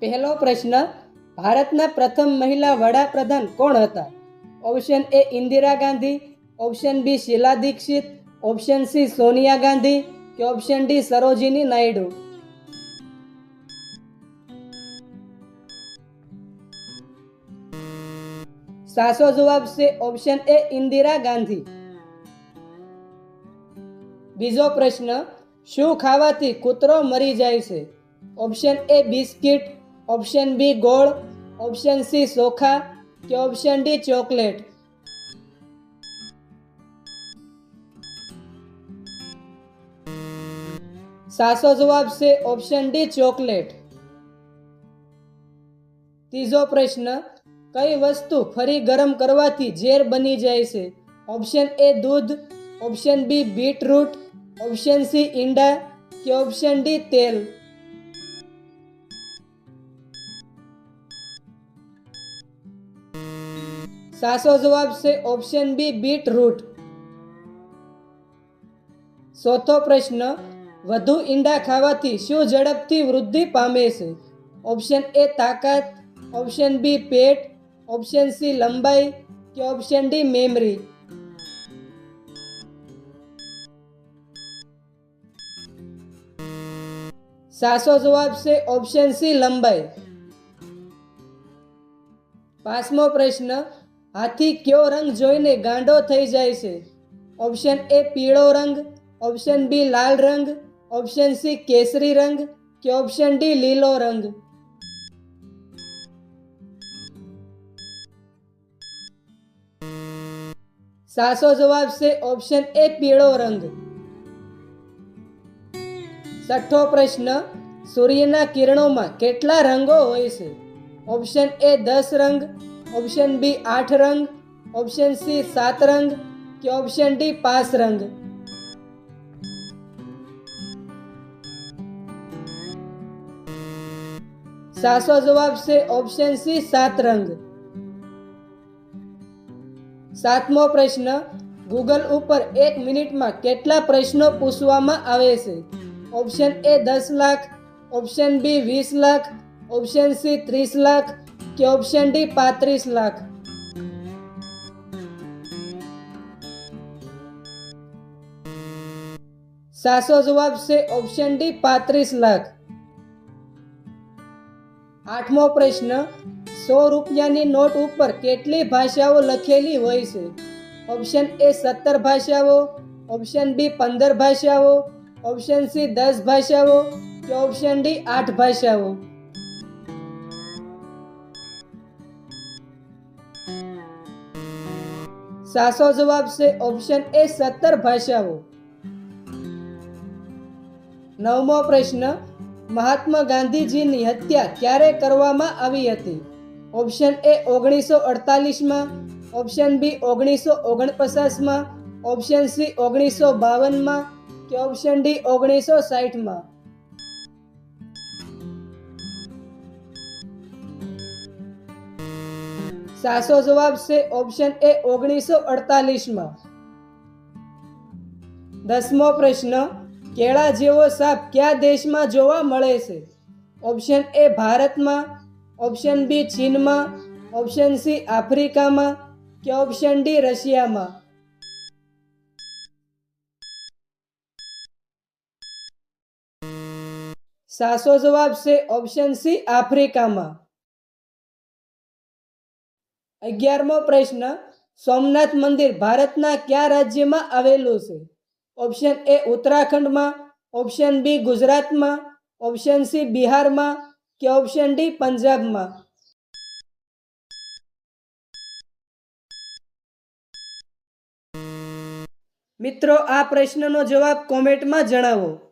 પહેલો પ્રશ્ન, ભારતના પ્રથમ મહિલા વડાપ્રધાન કોણ હતા? Option A Indira Gandhi, option B Sheila Dikshit, option C Sonia Gandhi કે ઓપ્શન ડી સરોજિની નાયડુ. સાચો જવાબ છે ઓપ્શન એ ઇન્દિરા ગાંધી. બીજો પ્રશ્ન, શું ખાવાથી કૂતરો મરી જાય છે? Option A biscuit, option B ગોળ, ઓપ્શન સી ચોખા કે ઓપ્શન ડી ચોકલેટ. સાચો જવાબ છે ઓપ્શન ડી ચોકલેટ. ત્રીજો પ્રશ્ન, કઈ વસ્તુ ફરી ગરમ કરવાથી ઝેર બની જાય છે? ઓપ્શન એ દૂધ, option B beetroot, option C ઈંડા કે ઓપ્શન ડી તેલ. સાચો જવાબ છે ઓપ્શન બી બીટરૂટ. ચોથો પ્રશ્ન, વધુ ઈંડા ખાવાથી શું ઝડપથી વૃદ્ધિ પામે છે? ઓપ્શન એ તાકાત, ઓપ્શન બી પેટ, ઓપ્શન સી લંબાઈ કે ઓપ્શન ડી મેમરી. સાચો જવાબ છે ઓપ્શન સી લંબાઈ. પાંચમો પ્રશ્ન, હાથી કયો રંગ જોઈને ગાંડો થઈ જાય છે? ઓપ્શન એ પીળો રંગ, ઓપ્શન બી લાલ રંગ, ઓપ્શન સી કેસરી રંગ કે ઓપ્શન ડી લીલો રંગ. સાચો જવાબ છે ઓપ્શન એ પીળો રંગ. છઠ્ઠો પ્રશ્ન, સૂર્યના કિરણોમાં કેટલા રંગો હોય છે? ઓપ્શન એ 10 રંગ, ઓપ્શન બી 8 રંગ, ઓપ્શન સી 7 રંગ કે ઓપ્શન ડી 5 રંગ. સાચો જવાબ છે ઓપ્શન સી 7 રંગ. સાતમો પ્રશ્ન, ગૂગલ ઉપર 1 મિનિટમાં કેટલા પ્રશ્નો પૂછવામાં આવે છે? Option A 10 lakh, option B 20 lakh, option C 30 lakh કે ઓપ્શન ડી 35 લાખ. સાચો જવાબ છે ઓપ્શન ડી 35 લાખ. આઠમો પ્રશ્ન, 100 રૂપિયાની નોટ ઉપર કેટલી ભાષાઓ લખેલી હોય છે? ઓપ્શન એ 17 ભાષાઓ, ઓપ્શન બી 15 ભાષાઓ, ઓપ્શન સી 10 ભાષાઓ કે ઓપ્શન ડી 8 ભાષાઓ. સાચો જવાબ છે ઓપ્શન એ 17 ભાષાઓ. નવમો પ્રશ્ન, મહાત્મા ગાંધીજીની હત્યા ક્યારે કરવામાં આવી હતી? ઓપ્શન એ 1948માં, ઓપ્શન બી 1949માં, ઓપ્શન સી 1952માં કે ઓપ્શન ડી 1960માં. સાચો જવાબ છે ઓપ્શન એ 1948માં. 10મો પ્રશ્ન, કેળા જેવો સાપ કયા દેશમાં જોવા મળે છે? ઓપ્શન એ ભારતમાં, ઓપ્શન બી ચીનમાં, ઓપ્શન સી આફ્રિકામાં કે ઓપ્શન ડી રશિયામાં. સાચો જવાબ છે ઓપ્શન સી આફ્રિકામાં. 11મો પ્રશ્ન, સોમનાથ મંદિર ભારતના કયા રાજ્યમાં આવેલું છે? ઓપ્શન એ ઉત્તરાખંડમાં, ઓપ્શન બી ગુજરાતમાં, ઓપ્શન સી બિહારમાં કે ઓપ્શન ડી પંજાબમાં. મિત્રો, આ પ્રશ્નનો જવાબ કોમેન્ટમાં જણાવો.